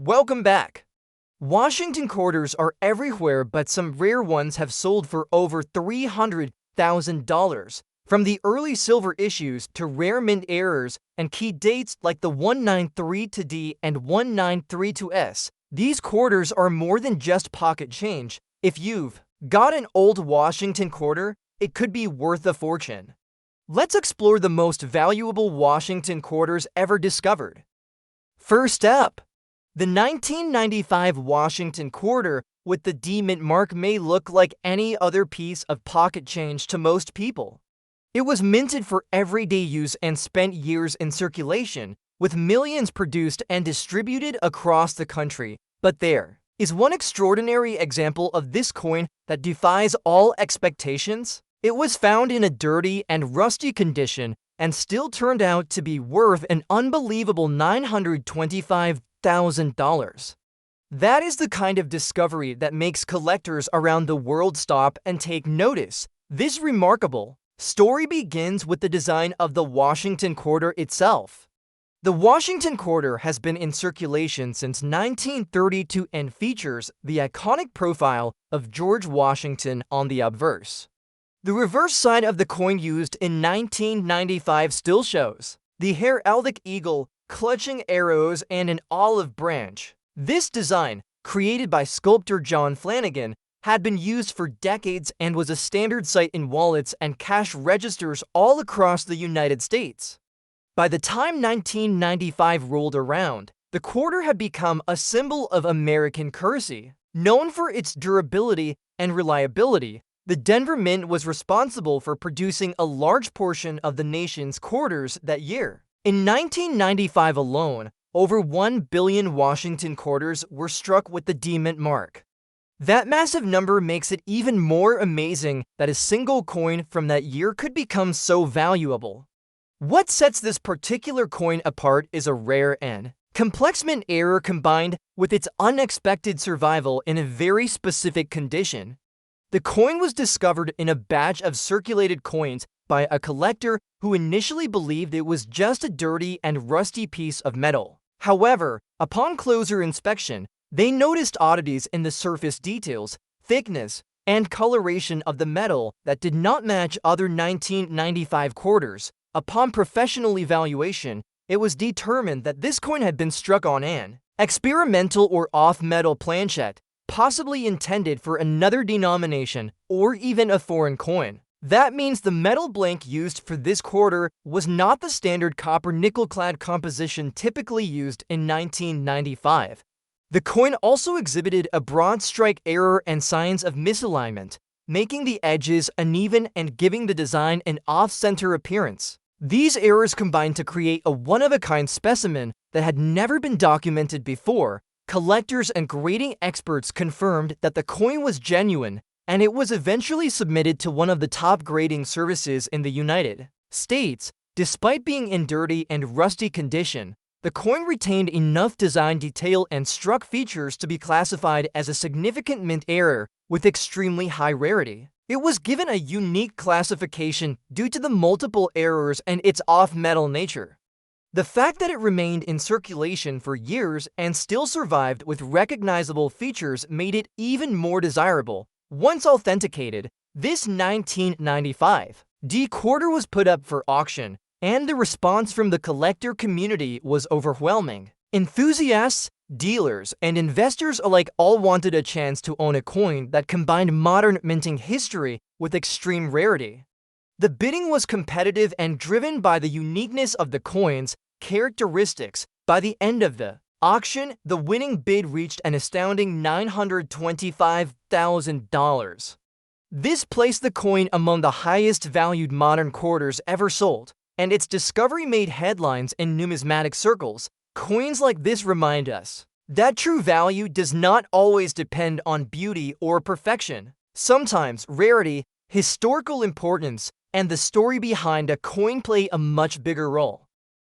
Welcome back. Washington quarters are everywhere, but some rare ones have sold for over $300,000. From the early silver issues to rare mint errors and key dates like the 193-D and 193-S, these quarters are more than just pocket change. If you've got an old Washington quarter, it could be worth a fortune. Let's explore the most valuable Washington quarters ever discovered. First up, the 1995 Washington quarter with the D mint mark may look like any other piece of pocket change to most people. It was minted for everyday use and spent years in circulation, with millions produced and distributed across the country. But there is one extraordinary example of this coin that defies all expectations. It was found in a dirty and rusty condition and still turned out to be worth an unbelievable $925,000. That is the kind of discovery that makes collectors around the world stop and take notice. This remarkable story begins with the design of the Washington quarter itself. The Washington quarter has been in circulation since 1932 and features the iconic profile of George Washington on the obverse. The reverse side of the coin used in 1995 still shows the heraldic eagle clutching arrows and an olive branch. This design, created by sculptor John Flanagan, had been used for decades and was a standard sight in wallets and cash registers all across the United States. By the time 1995 rolled around, the quarter had become a symbol of American currency. Known for its durability and reliability, the Denver Mint was responsible for producing a large portion of the nation's quarters that year. In 1995 alone, over 1 billion Washington quarters were struck with the D Mint mark. That massive number makes it even more amazing that a single coin from that year could become so valuable. What sets this particular coin apart is a rare and complex mint error combined with its unexpected survival in a very specific condition. The coin was discovered in a batch of circulated coins by a collector who initially believed it was just a dirty and rusty piece of metal. However, upon closer inspection, they noticed oddities in the surface details, thickness, and coloration of the metal that did not match other 1995 quarters. Upon professional evaluation, it was determined that this coin had been struck on an experimental or off-metal planchet, possibly intended for another denomination or even a foreign coin. That means the metal blank used for this quarter was not the standard copper nickel-clad composition typically used in 1995. The coin also exhibited a broad strike error and signs of misalignment, making the edges uneven and giving the design an off-center appearance. These errors combined to create a one-of-a-kind specimen that had never been documented before. Collectors and grading experts confirmed that the coin was genuine, and it was eventually submitted to one of the top grading services in the United States. Despite being in dirty and rusty condition, the coin retained enough design detail and struck features to be classified as a significant mint error with extremely high rarity. It was given a unique classification due to the multiple errors and its off-metal nature. The fact that it remained in circulation for years and still survived with recognizable features made it even more desirable. Once authenticated, this 1995 D quarter was put up for auction, and the response from the collector community was overwhelming. Enthusiasts, dealers, and investors alike all wanted a chance to own a coin that combined modern minting history with extreme rarity. The bidding was competitive and driven by the uniqueness of the coin's characteristics. By the end of the auction, the winning bid reached an astounding $925,000. This placed the coin among the highest valued modern quarters ever sold, and its discovery made headlines in numismatic circles. Coins like this remind us that true value does not always depend on beauty or perfection. Sometimes rarity, historical importance, and the story behind a coin play a much bigger role.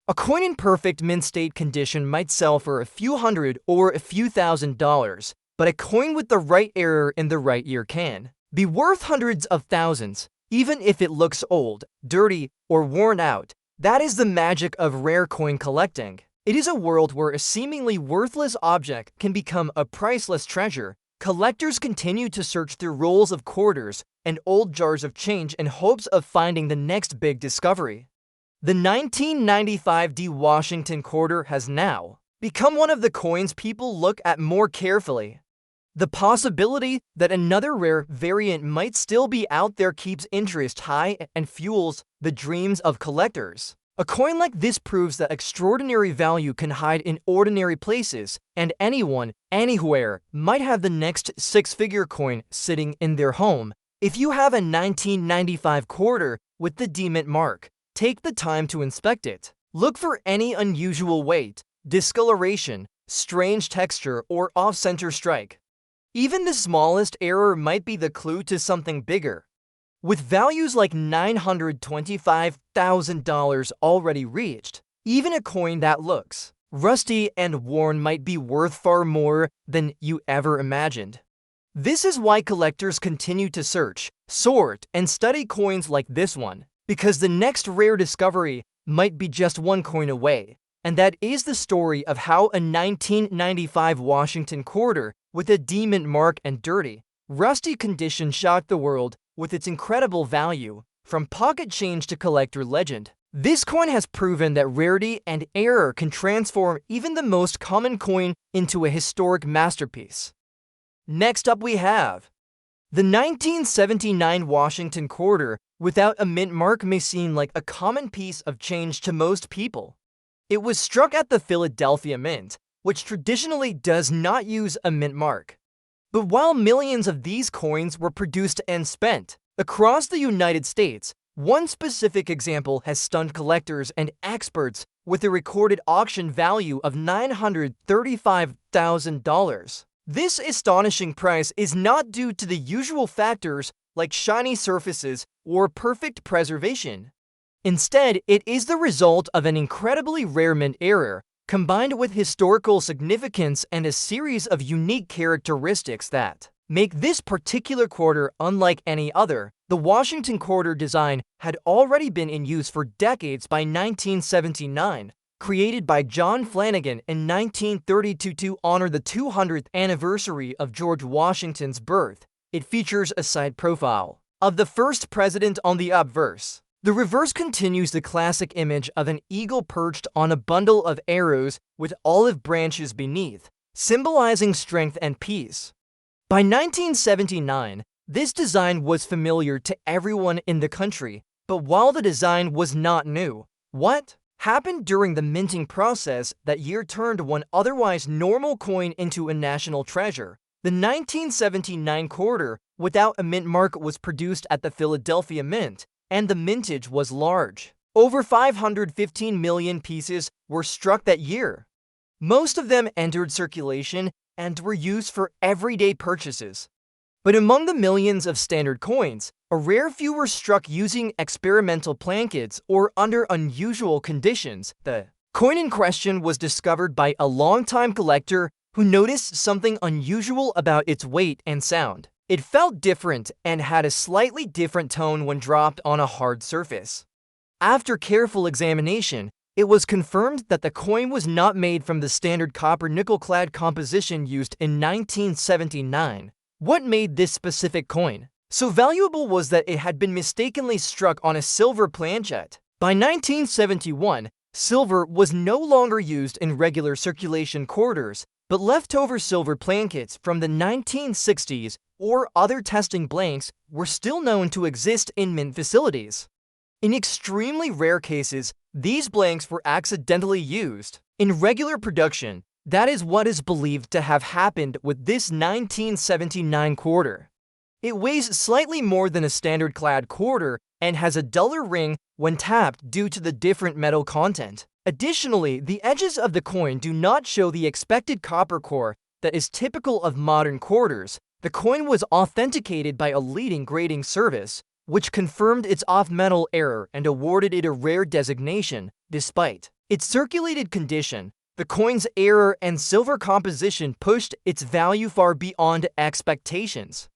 A coin in perfect mint state condition might sell for a few hundred or a few $1,000s, but a coin with the right error in the right year can be worth hundreds of thousands, even if it looks old, dirty, or worn out. That is the magic of rare coin collecting. It is a world where a seemingly worthless object can become a priceless treasure. Collectors continue to search through rolls of quarters and old jars of change in hopes of finding the next big discovery. The 1995 Washington quarter has now become one of the coins people look at more carefully. The possibility that another rare variant might still be out there keeps interest high and fuels the dreams of collectors. A coin like this proves that extraordinary value can hide in ordinary places, and anyone, anywhere, might have the next six-figure coin sitting in their home. If you have a 1995 quarter with the D-Mint mark, take the time to inspect it. Look for any unusual weight, discoloration, strange texture, or off-center strike. Even the smallest error might be the clue to something bigger. With values like $925,000 already reached, even a coin that looks rusty and worn might be worth far more than you ever imagined. This is why collectors continue to search, sort, and study coins like this one, because the next rare discovery might be just one coin away. And that is the story of how a 1995 Washington quarter with a D-Mint mark and dirty, rusty condition shocked the world with its incredible value. From pocket change to collector legend, this coin has proven that rarity and error can transform even the most common coin into a historic masterpiece. Next up we have the 1979 Washington quarter without a mint mark may seem like a common piece of change to most people. It was struck at the Philadelphia Mint, which traditionally does not use a mint mark. But while millions of these coins were produced and spent across the United States, one specific example has stunned collectors and experts with a recorded auction value of $935,000. This astonishing price is not due to the usual factors like shiny surfaces or perfect preservation. Instead, it is the result of an incredibly rare mint error, combined with historical significance and a series of unique characteristics that make this particular quarter unlike any other. The Washington quarter design had already been in use for decades by 1979, created by John Flanagan in 1932 to honor the 200th anniversary of George Washington's birth. It features a side profile of the first president on the obverse. The reverse continues the classic image of an eagle perched on a bundle of arrows with olive branches beneath, symbolizing strength and peace. By 1979, this design was familiar to everyone in the country, but while the design was not new, what happened during the minting process that year turned one otherwise normal coin into a national treasure? The 1979 quarter without a mint mark was produced at the Philadelphia Mint, and the mintage was large. Over 515 million pieces were struck that year. Most of them entered circulation and were used for everyday purchases. But among the millions of standard coins, a rare few were struck using experimental plankets or under unusual conditions. The coin in question was discovered by a longtime collector who noticed something unusual about its weight and sound. It felt different and had a slightly different tone when dropped on a hard surface. After careful examination, it was confirmed that the coin was not made from the standard copper nickel-clad composition used in 1979. What made this specific coin so valuable was that it had been mistakenly struck on a silver planchet. By 1971, silver was no longer used in regular circulation quarters, but leftover silver plankets from the 1960s or other testing blanks were still known to exist in mint facilities. In extremely rare cases, these blanks were accidentally used. In regular production, that is what is believed to have happened with this 1979 quarter. It weighs slightly more than a standard clad quarter and has a duller ring when tapped due to the different metal content. Additionally, the edges of the coin do not show the expected copper core that is typical of modern quarters. The coin was authenticated by a leading grading service, which confirmed its off-metal error and awarded it a rare designation. Despite its circulated condition, the coin's error and silver composition pushed its value far beyond expectations.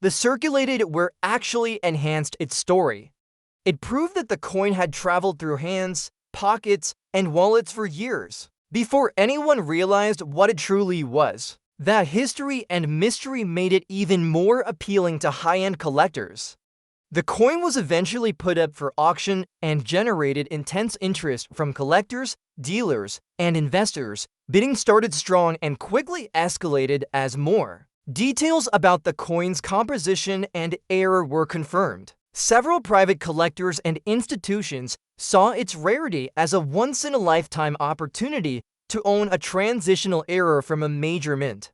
The circulated were actually enhanced its story. It proved that the coin had traveled through hands, pockets, and wallets for years. before anyone realized what it truly was. That history and mystery made it even more appealing to high-end collectors. The coin was eventually put up for auction and generated intense interest from collectors, dealers, and investors. Bidding started strong and quickly escalated as more details about the coin's composition and era were confirmed. Several private collectors and institutions saw its rarity as a once-in-a-lifetime opportunity to own a transitional era from a major mint.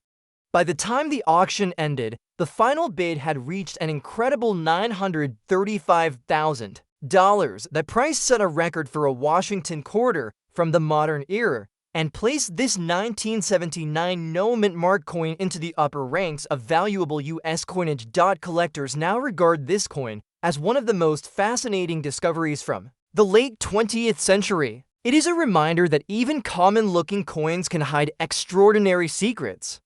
By the time the auction ended, the final bid had reached an incredible $935,000. That price set a record for a Washington quarter from the modern era and placed this 1979 no-mint mark coin into the upper ranks of valuable U.S. coinage. Collectors now regard this coin as one of the most fascinating discoveries from the late 20th century. It is a reminder that even common-looking coins can hide extraordinary secrets.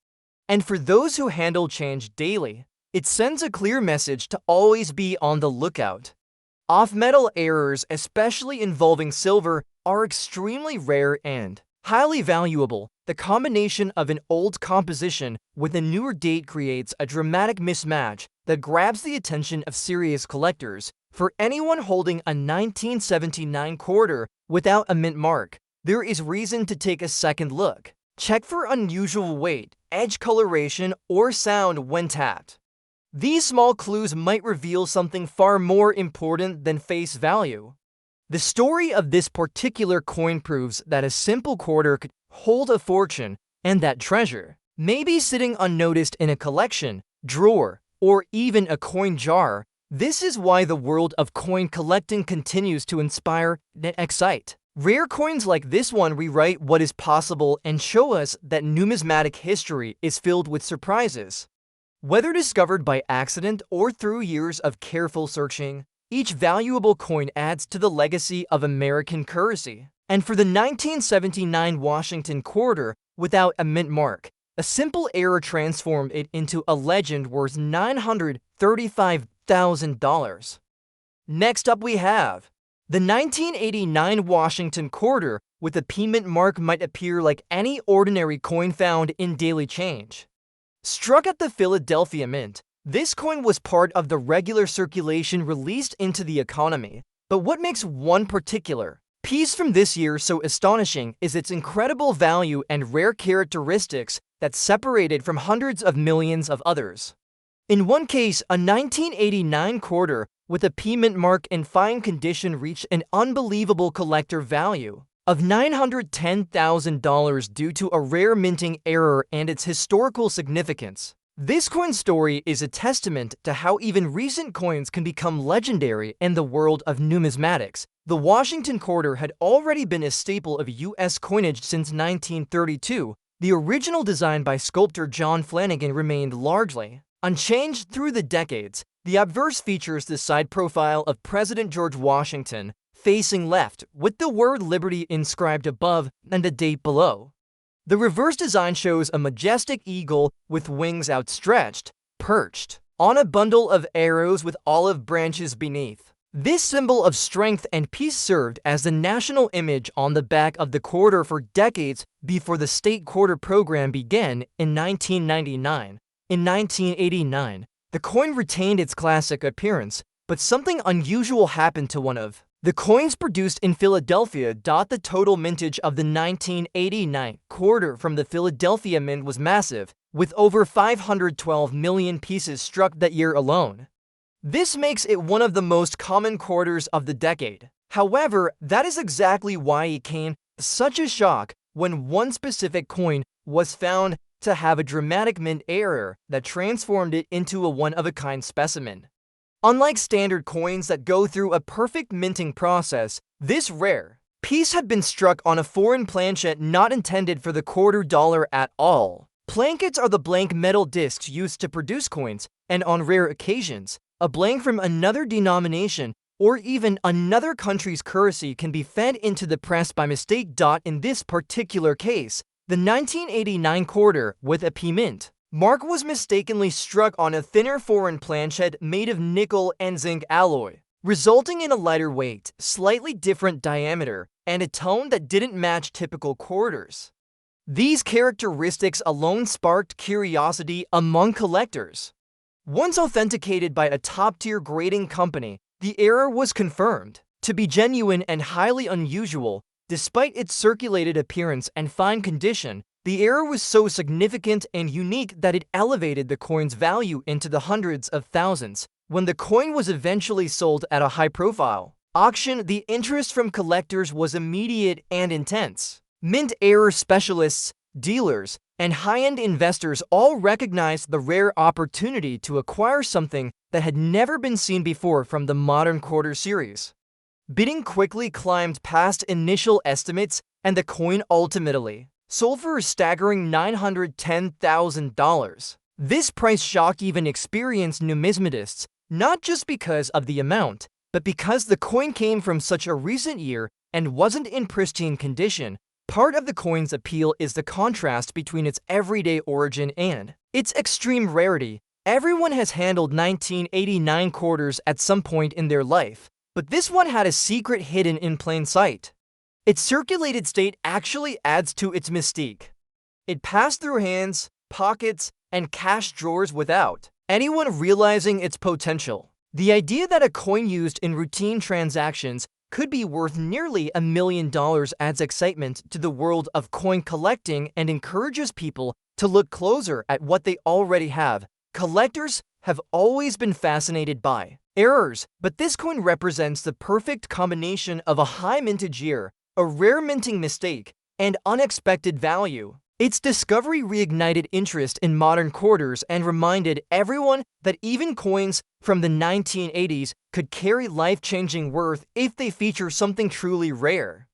And for those who handle change daily, it sends a clear message to always be on the lookout. Off-metal errors, especially involving silver, are extremely rare and highly valuable. The combination of an old composition with a newer date creates a dramatic mismatch that grabs the attention of serious collectors. For anyone holding a 1979 quarter without a mint mark, there is reason to take a second look. Check for unusual weight, edge coloration, or sound when tapped. These small clues might reveal something far more important than face value. The story of this particular coin proves that a simple quarter could hold a fortune, and that treasure may be sitting unnoticed in a collection, drawer, or even a coin jar. This is why the world of coin collecting continues to inspire and excite. Rare coins like this one rewrite what is possible and show us that numismatic history is filled with surprises. Whether discovered by accident or through years of careful searching, each valuable coin adds to the legacy of American currency. And for the 1979 Washington quarter without a mint mark, a simple error transformed it into a legend worth $935,000. Next up we have the 1989 Washington quarter with a P-mint mark might appear like any ordinary coin found in daily change. Struck at the Philadelphia Mint, this coin was part of the regular circulation released into the economy. But what makes one particular piece from this year so astonishing is its incredible value and rare characteristics that separate it from hundreds of millions of others. In one case, a 1989 quarter with a P-mint mark in fine condition reached an unbelievable collector value of $910,000 due to a rare minting error and its historical significance. This coin story is a testament to how even recent coins can become legendary in the world of numismatics. The Washington quarter had already been a staple of U.S. coinage since 1932. The original design by sculptor John Flanagan remained largely unchanged through the decades. The obverse features the side profile of President George Washington, facing left, with the word Liberty inscribed above and the date below. The reverse design shows a majestic eagle with wings outstretched, perched on a bundle of arrows with olive branches beneath. This symbol of strength and peace served as the national image on the back of the quarter for decades before the state quarter program began in 1999. In 1989, the coin retained its classic appearance, but something unusual happened to one of the coins produced in Philadelphia. The total mintage of the 1989 quarter from the Philadelphia Mint was massive, with over 512 million pieces struck that year alone. This makes it one of the most common quarters of the decade. However, that is exactly why it came such a shock when one specific coin was found to have a dramatic mint error that transformed it into a one-of-a-kind specimen. Unlike standard coins that go through a perfect minting process, this rare piece had been struck on a foreign planchet not intended for the quarter dollar at all. Plankets are the blank metal discs used to produce coins, and on rare occasions, a blank from another denomination or even another country's currency can be fed into the press by mistake. In this particular case, the 1989 quarter with a P-mint mark was mistakenly struck on a thinner foreign planchet made of nickel and zinc alloy. resulting in a lighter weight, slightly different diameter, and a tone that didn't match typical quarters. These characteristics alone sparked curiosity among collectors. Once authenticated by a top-tier grading company, the error was confirmed to be genuine and highly unusual. Despite its circulated appearance and fine condition, the error was so significant and unique that it elevated the coin's value into the hundreds of thousands. When the coin was eventually sold at a high-profile auction, the interest from collectors was immediate and intense. Mint error specialists, dealers, and high-end investors all recognized the rare opportunity to acquire something that had never been seen before from the modern quarter series. Bidding quickly climbed past initial estimates, and the coin ultimately sold for a staggering $910,000. This price shock even experienced numismatists, not just because of the amount, but because the coin came from such a recent year and wasn't in pristine condition. Part of the coin's appeal is the contrast between its everyday origin and its extreme rarity. Everyone has handled 1989 quarters at some point in their life, but this one had a secret hidden in plain sight. Its circulated state actually adds to its mystique. It passed through hands, pockets, and cash drawers without anyone realizing its potential. The idea that a coin used in routine transactions could be worth nearly $1 million adds excitement to the world of coin collecting and encourages people to look closer at what they already have. Collectors have always been fascinated by errors, but this coin represents the perfect combination of a high mintage year, a rare minting mistake, and unexpected value. Its discovery reignited interest in modern quarters and reminded everyone that even coins from the 1980s could carry life-changing worth if they feature something truly rare.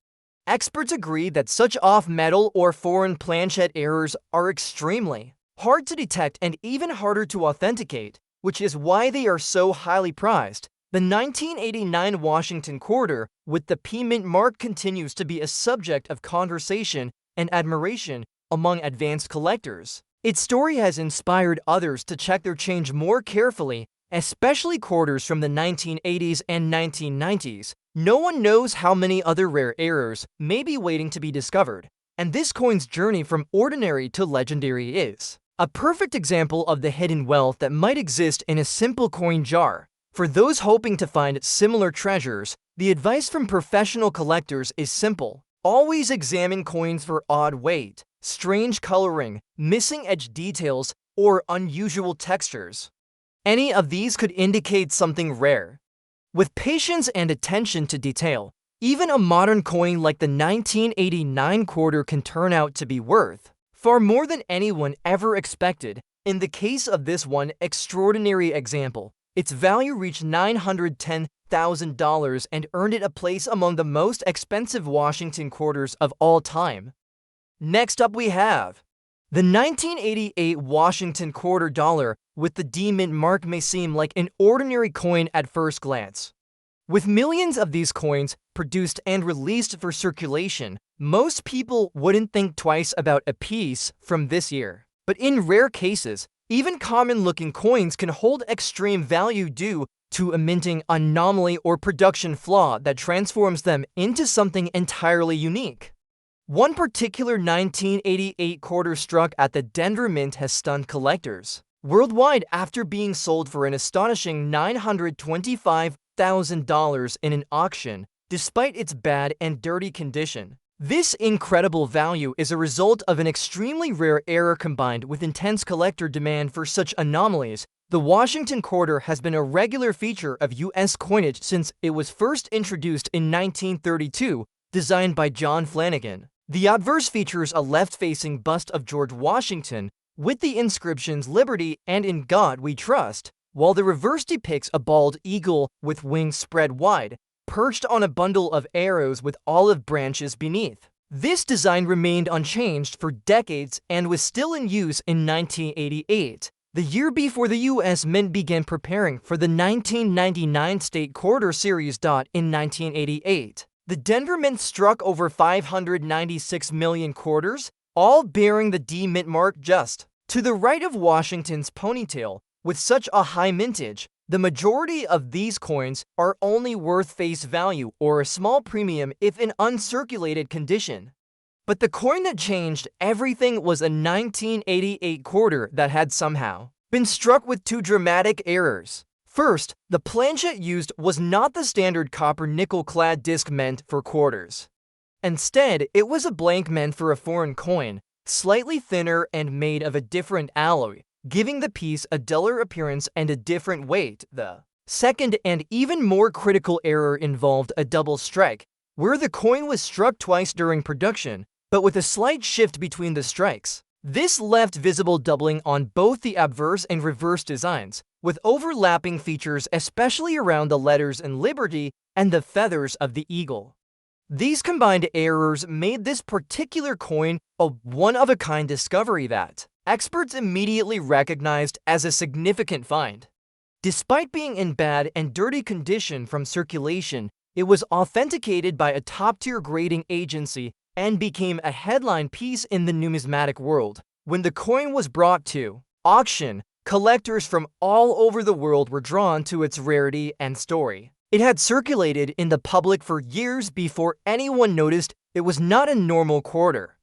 Experts agree that such off-metal or foreign planchet errors are extremely hard to detect and even harder to authenticate, which is why they are so highly prized. The 1989 Washington quarter with the P Mint mark continues to be a subject of conversation and admiration among advanced collectors. Its story has inspired others to check their change more carefully, especially quarters from the 1980s and 1990s. No one knows how many other rare errors may be waiting to be discovered, and this coin's journey from ordinary to legendary is a perfect example of the hidden wealth that might exist in a simple coin jar. For those hoping to find similar treasures, the advice from professional collectors is simple. Always examine coins for odd weight, strange coloring, missing edge details, or unusual textures. Any of these could indicate something rare. With patience and attention to detail, even a modern coin like the 1989 quarter can turn out to be worth far more than anyone ever expected. In the case of this one extraordinary example, its value reached $910,000 and earned it a place among the most expensive Washington quarters of all time. Next up we have the 1988 Washington quarter dollar with the D Mint mark may seem like an ordinary coin at first glance. With millions of these coins produced and released for circulation, most people wouldn't think twice about a piece from this year. But in rare cases, even common-looking coins can hold extreme value due to a minting anomaly or production flaw that transforms them into something entirely unique. One particular 1988 quarter struck at the Denver Mint has stunned collectors worldwide after being sold for an astonishing $925,000 in an auction, despite its bad and dirty condition. This incredible value is a result of an extremely rare error combined with intense collector demand for such anomalies. The Washington quarter has been a regular feature of U.S. coinage since it was first introduced in 1932, designed by John Flanagan. The obverse features a left-facing bust of George Washington with the inscriptions "Liberty" and "In God We Trust," while the reverse depicts a bald eagle with wings spread wide, perched on a bundle of arrows with olive branches beneath. This design remained unchanged for decades and was still in use in 1988, the year before the U.S. Mint began preparing for the 1999 State Quarter Series. In 1988, the Denver Mint struck over 596 million quarters, all bearing the D Mint mark just to the right of Washington's ponytail. With such a high mintage, The majority of these coins are only worth face value or a small premium if in uncirculated condition. But the coin that changed everything was a 1988 quarter that had somehow been struck with two dramatic errors. First, the planchet used was not the standard copper nickel-clad disc meant for quarters. Instead, it was a blank meant for a foreign coin, slightly thinner and made of a different alloy, giving the piece a duller appearance and a different weight. The second and even more critical error involved a double strike, where the coin was struck twice during production, but with a slight shift between the strikes. This left visible doubling on both the obverse and reverse designs, with overlapping features especially around the letters in Liberty and the feathers of the eagle. These combined errors made this particular coin a one-of-a-kind discovery that experts immediately recognized as a significant find. Despite being in bad and dirty condition from circulation, it was authenticated by a top-tier grading agency and became a headline piece in the numismatic world. When the coin was brought to auction, collectors from all over the world were drawn to its rarity and story. It had circulated in the public for years before anyone noticed it was not a normal quarter.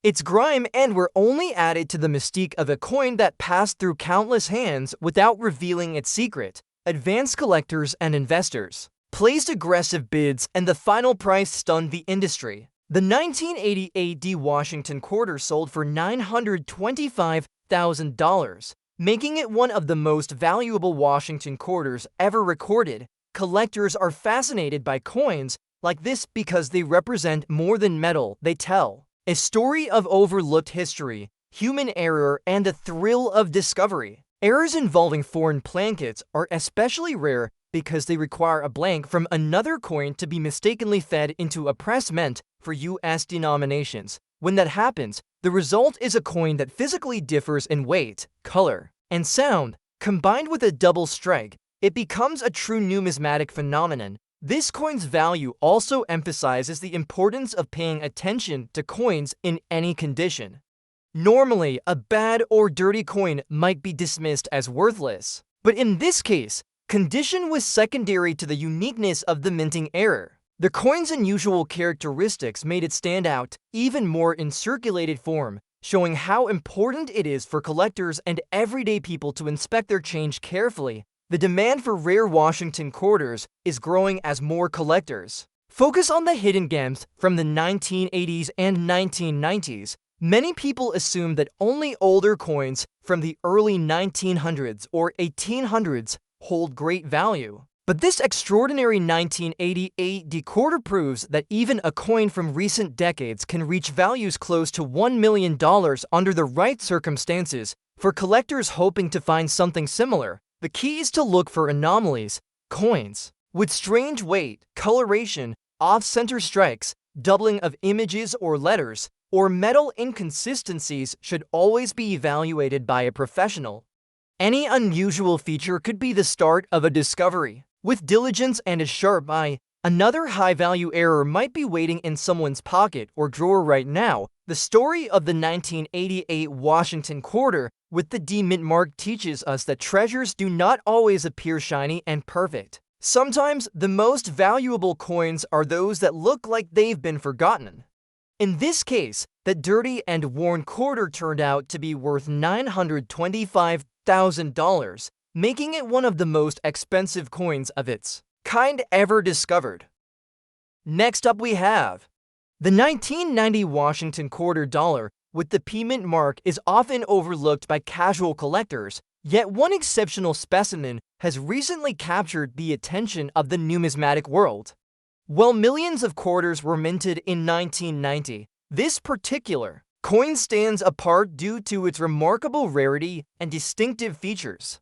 Its grime and were only added to the mystique of a coin that passed through countless hands without revealing its secret. Advanced collectors and investors placed aggressive bids, and the final price stunned the industry. The 1988 D Washington quarter sold for $925,000, making it one of the most valuable Washington quarters ever recorded. Collectors are fascinated by coins like this because they represent more than metal. They tell a story of overlooked history, human error, and the thrill of discovery. Errors involving foreign plankets are especially rare because they require a blank from another coin to be mistakenly fed into a press meant for US denominations. When that happens, the result is a coin that physically differs in weight, color, and sound. Combined with a double strike, it becomes a true numismatic phenomenon. This coin's value also emphasizes the importance of paying attention to coins in any condition. Normally, a bad or dirty coin might be dismissed as worthless, but in this case, condition was secondary to the uniqueness of the minting error. The coin's unusual characteristics made it stand out even more in circulated form, showing how important it is for collectors and everyday people to inspect their change carefully. The demand for rare Washington quarters is growing as more collectors focus on the hidden gems from the 1980s and 1990s. Many people assume that only older coins from the early 1900s or 1800s hold great value. But this extraordinary 1988 D quarter proves that even a coin from recent decades can reach values close to $1 million under the right circumstances. For collectors hoping to find something similar, the key is to look for anomalies. Coins with strange weight, coloration, off-center strikes, doubling of images or letters, or metal inconsistencies should always be evaluated by a professional. Any unusual feature could be the start of a discovery. With diligence and a sharp eye, another high-value error might be waiting in someone's pocket or drawer right now. The story of the 1988 Washington quarter with the D mint mark teaches us that treasures do not always appear shiny and perfect. Sometimes the most valuable coins are those that look like they've been forgotten. In this case, the dirty and worn quarter turned out to be worth $925,000, making it one of the most expensive coins of its kind ever discovered. Next up we have the 1990 Washington quarter dollar with the P mint mark is often overlooked by casual collectors, yet one exceptional specimen has recently captured the attention of the numismatic world. While millions of quarters were minted in 1990, this particular coin stands apart due to its remarkable rarity and distinctive features.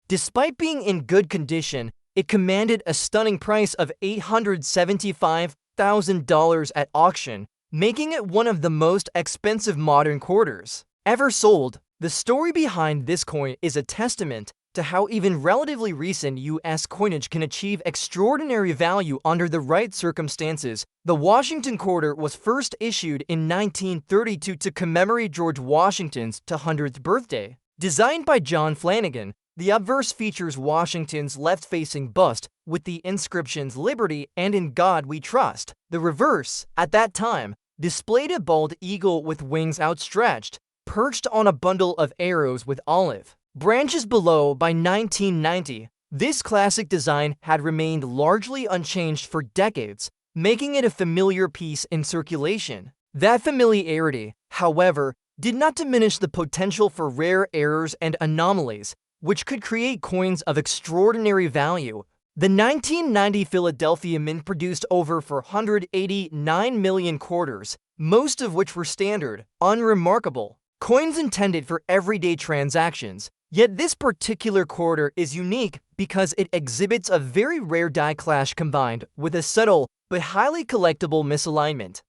Despite being in good condition, it commanded a stunning price of $875,000 at auction, making it one of the most expensive modern quarters ever sold. The story behind this coin is a testament to how even relatively recent US coinage can achieve extraordinary value under the right circumstances. The Washington quarter was first issued in 1932 to commemorate George Washington's 200th birthday. Designed by John Flanagan, The obverse features Washington's left-facing bust with the inscriptions "Liberty" and "In God We Trust." The reverse, at that time, displayed a bald eagle with wings outstretched, perched on a bundle of arrows with olive branches below. By 1990, this classic design had remained largely unchanged for decades, making it a familiar piece in circulation. That familiarity, however, did not diminish the potential for rare errors and anomalies, which could create coins of extraordinary value. The 1990 Philadelphia Mint produced over 489 million quarters, most of which were standard, unremarkable coins intended for everyday transactions. Yet this particular quarter is unique because it exhibits a very rare die clash combined with a subtle but highly collectible misalignment.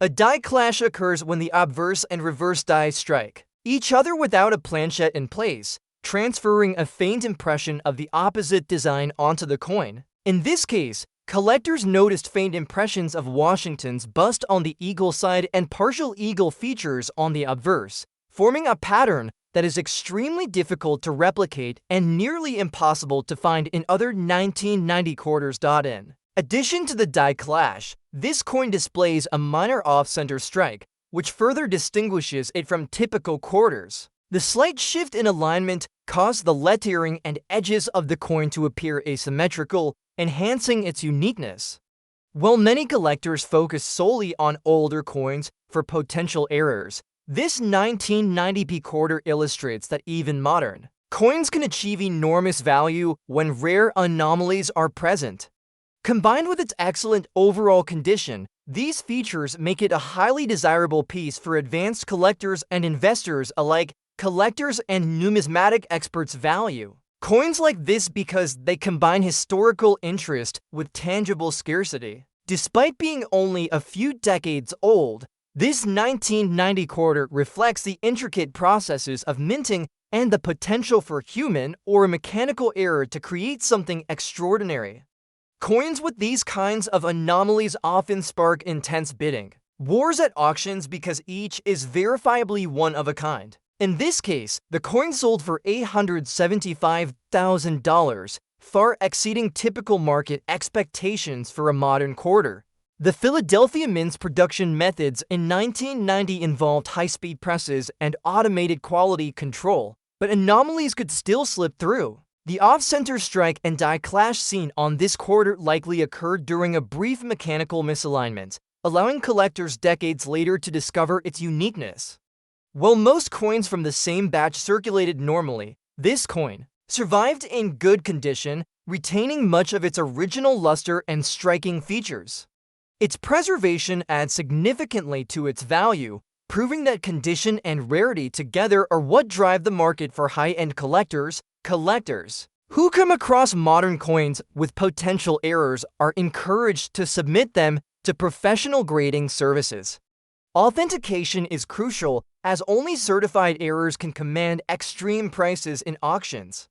A die clash occurs when the obverse and reverse dies strike each other without a planchette in place, transferring a faint impression of the opposite design onto the coin. In this case, collectors noticed faint impressions of Washington's bust on the eagle side and partial eagle features on the obverse, forming a pattern that is extremely difficult to replicate and nearly impossible to find in other 1990 quarters. In addition to the die clash, this coin displays a minor off-center strike, which further distinguishes it from typical quarters. The slight shift in alignment caused the lettering and edges of the coin to appear asymmetrical, enhancing its uniqueness. While many collectors focus solely on older coins for potential errors, this 1990p quarter illustrates that even modern coins can achieve enormous value when rare anomalies are present. Combined with its excellent overall condition, these features make it a highly desirable piece for advanced collectors and investors alike. Collectors and numismatic experts value coins like this because they combine historical interest with tangible scarcity. Despite being only a few decades old, this 1990 quarter reflects the intricate processes of minting and the potential for human or mechanical error to create something extraordinary. Coins with these kinds of anomalies often spark intense bidding wars at auctions because each is verifiably one of a kind. In this case, the coin sold for $875,000, far exceeding typical market expectations for a modern quarter. The Philadelphia Mint's production methods in 1990 involved high-speed presses and automated quality control, but anomalies could still slip through. The off-center strike and die clash seen on this quarter likely occurred during a brief mechanical misalignment, allowing collectors decades later to discover its uniqueness. While most coins from the same batch circulated normally, this coin survived in good condition, retaining much of its original luster and striking features. Its preservation adds significantly to its value, proving that condition and rarity together are what drive the market for high-end collectors. Collectors who come across modern coins with potential errors are encouraged to submit them to professional grading services. Authentication is crucial, as only certified errors can command extreme prices in auctions.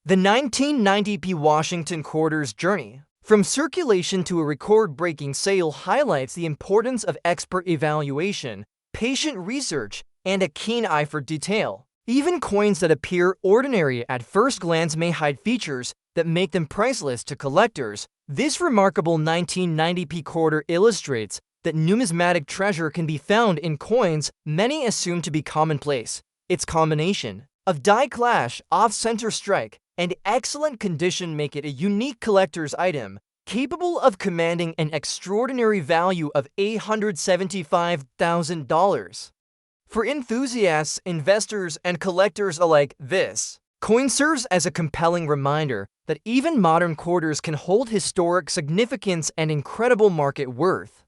The 1990p Washington quarter's journey from circulation to a record-breaking sale highlights the importance of expert evaluation, patient research, and a keen eye for detail. Even coins that appear ordinary at first glance may hide features that make them priceless to collectors. This remarkable 1990p quarter illustrates that numismatic treasure can be found in coins many assume to be commonplace. Its combination of die clash, off-center strike, and excellent condition make it a unique collector's item, capable of commanding an extraordinary value of $875,000. For enthusiasts, investors, and collectors alike, this coin serves as a compelling reminder that even modern quarters can hold historic significance and incredible market worth.